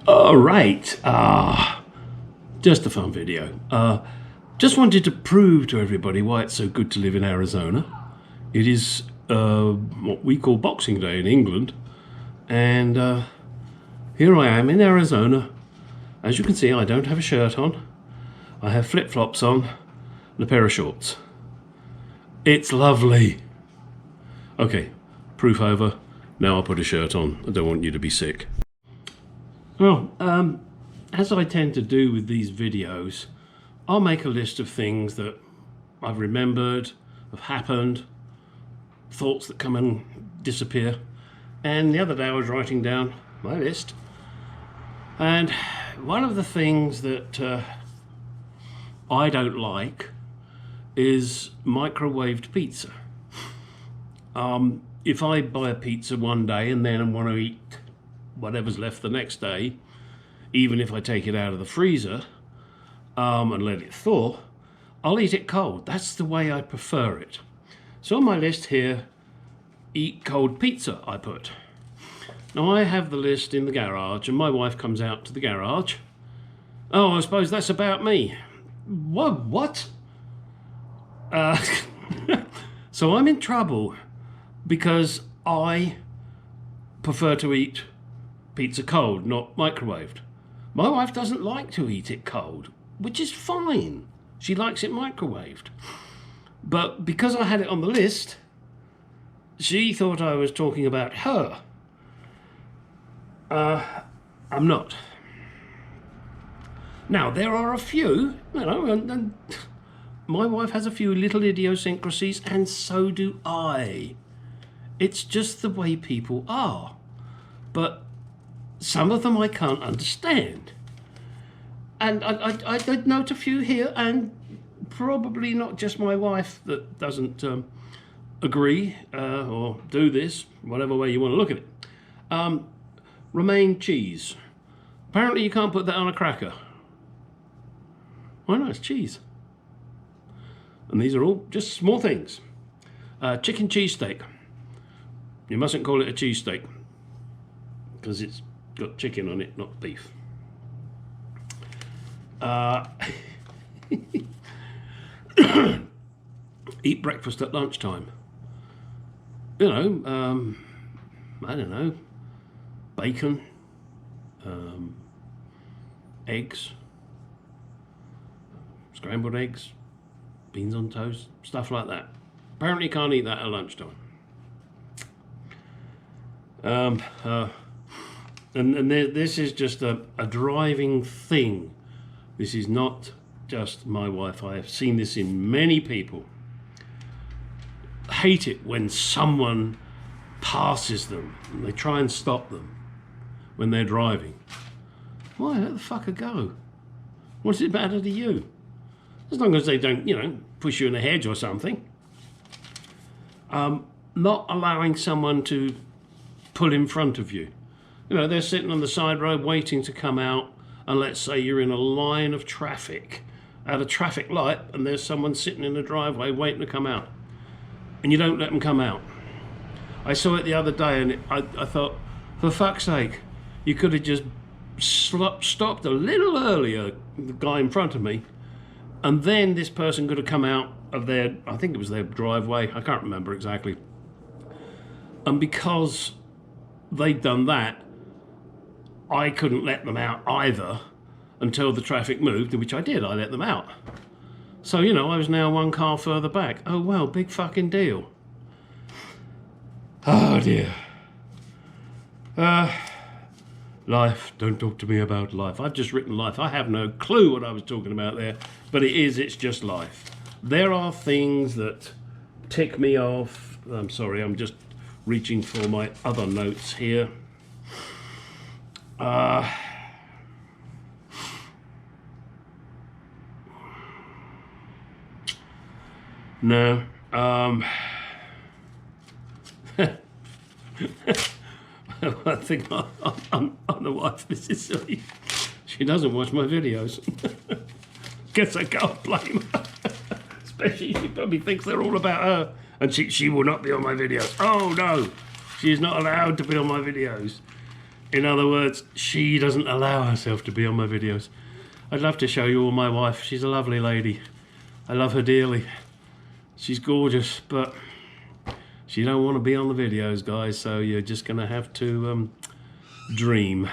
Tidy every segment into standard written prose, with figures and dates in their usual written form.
All right, just a fun video. Just wanted to prove to everybody why it's so good to live in Arizona. It is what we call Boxing Day in England, and here I am in Arizona. As you can see, I don't have a shirt on. I have flip-flops on and a pair of shorts. It's lovely. Okay, proof over. Now I'll put a shirt on. I don't want you to be sick. Well, as I tend to do with these videos, I'll make a list of things that I've remembered, have happened, thoughts that come and disappear. And the other day I was writing down my list, and one of the things that I don't like is microwaved pizza. If I buy a pizza one day and then want to eat whatever's left the next day, even if I take it out of the freezer and let it thaw, I'll eat it cold. That's the way I prefer it. So on my list here, eat cold pizza, I put. Now I have the list in the garage and my wife comes out to the garage. Oh, I suppose that's about me. What? So I'm in trouble because I prefer to eat pizza cold, not microwaved. My wife doesn't like to eat it cold, which is fine. She likes it microwaved. But because I had it on the list, she thought I was talking about her. I'm not. Now, there are a few, and my wife has a few little idiosyncrasies, and so do I. It's just the way people are. But some of them I can't understand. And I did note a few here, and probably not just my wife that doesn't agree or do this, whatever way you want to look at it. Romaine cheese. Apparently you can't put that on a cracker. Why not? It's cheese. And these are all just small things. Chicken cheesesteak. You mustn't call it a cheesesteak because it's got chicken on it, not beef. Eat breakfast at lunchtime. You know, I don't know, bacon, eggs, scrambled eggs, beans on toast, stuff like that. Apparently you can't eat that at lunchtime. And this is just a driving thing. This is not just my wife. I have seen this in many people. Hate it when someone passes them and they try and stop them when they're driving. Why, let the fucker go. What's it matter to you? As long as they don't, push you in a hedge or something. Not allowing someone to pull in front of you. They're sitting on the side road waiting to come out, and let's say you're in a line of traffic at a traffic light and there's someone sitting in the driveway waiting to come out, and you don't let them come out. I saw it the other day and I thought, for fuck's sake, you could have just stopped a little earlier, the guy in front of me, and then this person could have come out of their, I think it was their driveway, I can't remember exactly. And because they'd done that, I couldn't let them out either until the traffic moved, which I did. I let them out. So, I was now one car further back. Oh, well, big fucking deal. Oh, dear. Life. Don't talk to me about life. I've just written life. I have no clue what I was talking about there, but it's just life. There are things that tick me off. I'm sorry, I'm just reaching for my other notes here. No. I think I'm the wife. This is silly. She doesn't watch my videos. Guess I can't blame her. Especially she probably thinks they're all about her. And she will not be on my videos. Oh no, she is not allowed to be on my videos. In other words, she doesn't allow herself to be on my videos. I'd love to show you all my wife. She's a lovely lady. I love her dearly. She's gorgeous, but she don't want to be on the videos, guys, so you're just going to have to dream.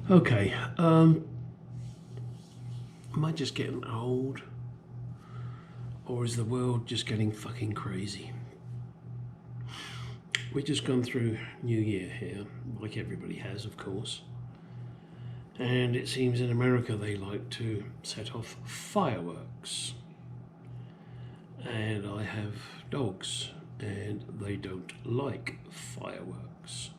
Okay, am I just getting old? Or is the world just getting fucking crazy? We've just gone through New Year here, like everybody has, of course. And it seems in America they like to set off fireworks. And I have dogs, and they don't like fireworks.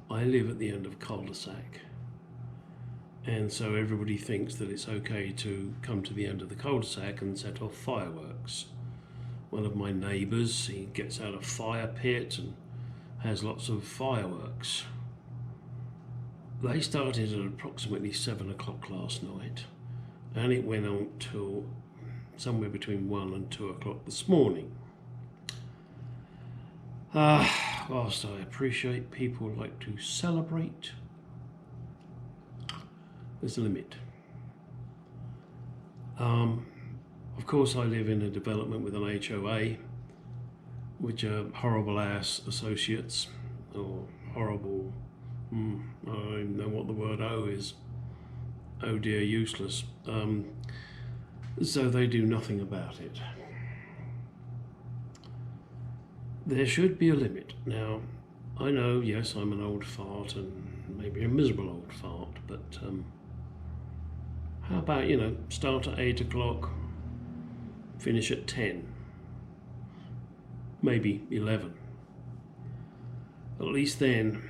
I live at the end of a cul-de-sac. And so everybody thinks that it's okay to come to the end of the cul-de-sac and set off fireworks. One of my neighbours, he gets out a fire pit and has lots of fireworks. They started at approximately 7 o'clock last night, and it went on till somewhere between 1 and 2 o'clock this morning. Whilst I appreciate people like to celebrate, there's a limit. Of course, I live in a development with an HOA, which are horrible ass associates, or horrible, I don't even know what the word O is. Oh dear, useless. So they do nothing about it. There should be a limit. Now, I know, yes, I'm an old fart and maybe a miserable old fart, but how about, start at 8 o'clock, finish at 10, maybe 11. At least then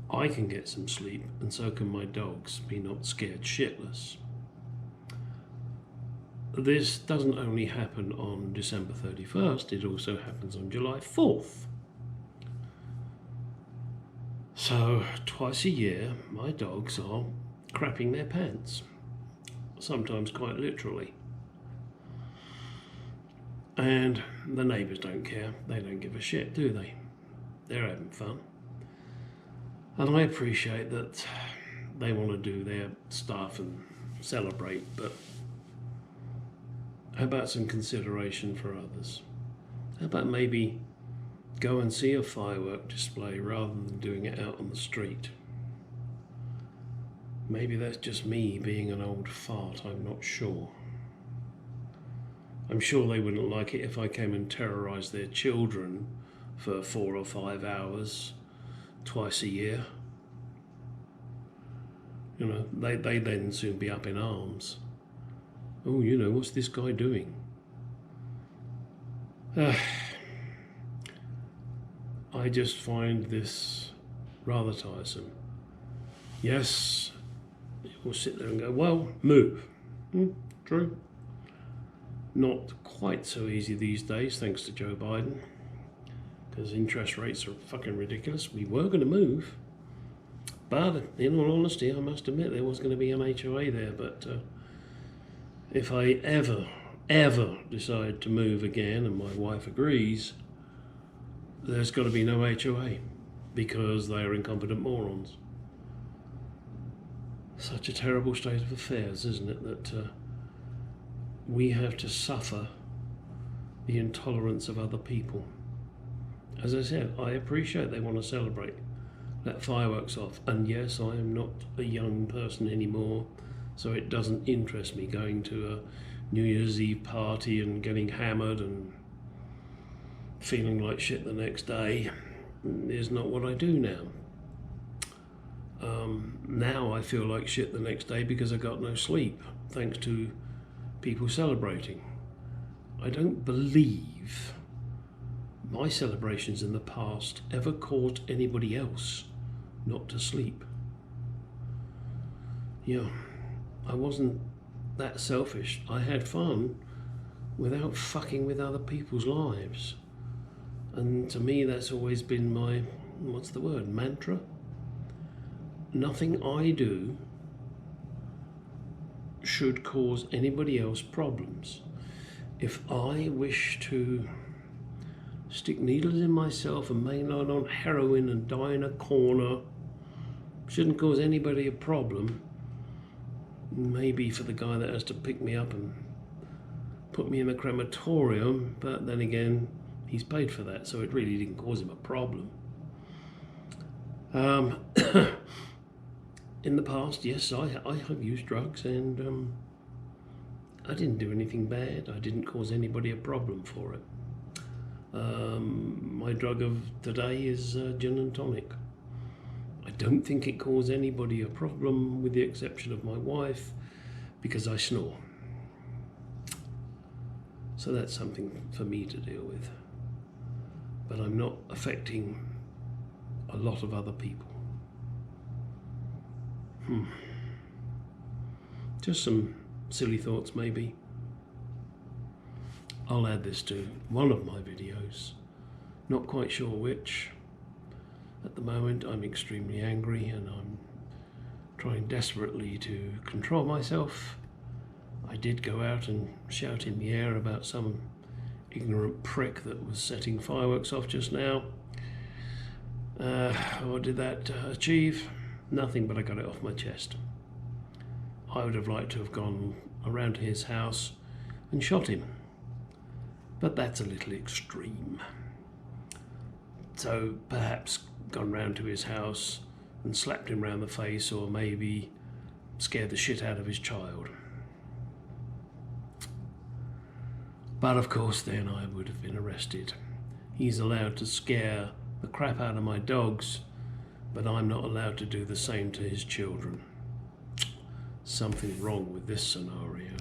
I can get some sleep, and so can my dogs be not scared shitless. This doesn't only happen on December 31st, it also happens on July 4th. So twice a year, my dogs are crapping their pants, sometimes quite literally. And the neighbours don't care, they don't give a shit, do they? They're having fun. And I appreciate that they want to do their stuff and celebrate, but how about some consideration for others? How about maybe go and see a firework display rather than doing it out on the street? Maybe that's just me being an old fart, I'm not sure. I'm sure they wouldn't like it if I came and terrorised their children for 4 or 5 hours twice a year. They then soon be up in arms. Oh, what's this guy doing? I just find this rather tiresome. Yes, we'll sit there and go, well, move. True. Not quite so easy these days, thanks to Joe Biden, because interest rates are fucking ridiculous. We were going to move, but in all honesty, I must admit there was going to be an HOA there, but if I ever decide to move again and my wife agrees, there's got to be no HOA, because they are incompetent morons. Such a terrible state of affairs, isn't it, that we have to suffer the intolerance of other people. As I said, I appreciate they want to celebrate, let fireworks off, and yes, I am not a young person anymore, so it doesn't interest me going to a New Year's Eve party and getting hammered and feeling like shit the next day. Is not what I do now. Now I feel like shit the next day because I got no sleep, thanks to people celebrating. I don't believe my celebrations in the past ever caused anybody else not to sleep. I wasn't that selfish. I had fun without fucking with other people's lives. And to me, that's always been my, mantra? Nothing I do should cause anybody else problems. If I wish to stick needles in myself and mainline on heroin and die in a corner. Shouldn't cause anybody a problem. Maybe for the guy that has to pick me up and put me in a crematorium, but then again, he's paid for that, so it really didn't cause him a problem. In the past, yes, I have used drugs, and I didn't do anything bad. I didn't cause anybody a problem for it. My drug of today is gin and tonic. I don't think it caused anybody a problem, with the exception of my wife, because I snore. So that's something for me to deal with. But I'm not affecting a lot of other people. Just some silly thoughts, maybe. I'll add this to one of my videos. Not quite sure which. At the moment, I'm extremely angry and I'm trying desperately to control myself. I did go out and shout in the air about some ignorant prick that was setting fireworks off just now. What did that achieve? Nothing, but I got it off my chest. I would have liked to have gone around to his house and shot him, but that's a little extreme. So perhaps gone round to his house and slapped him round the face, or maybe scared the shit out of his child. But of course then I would have been arrested. He's allowed to scare the crap out of my dogs, but I'm not allowed to do the same to his children. Something wrong with this scenario.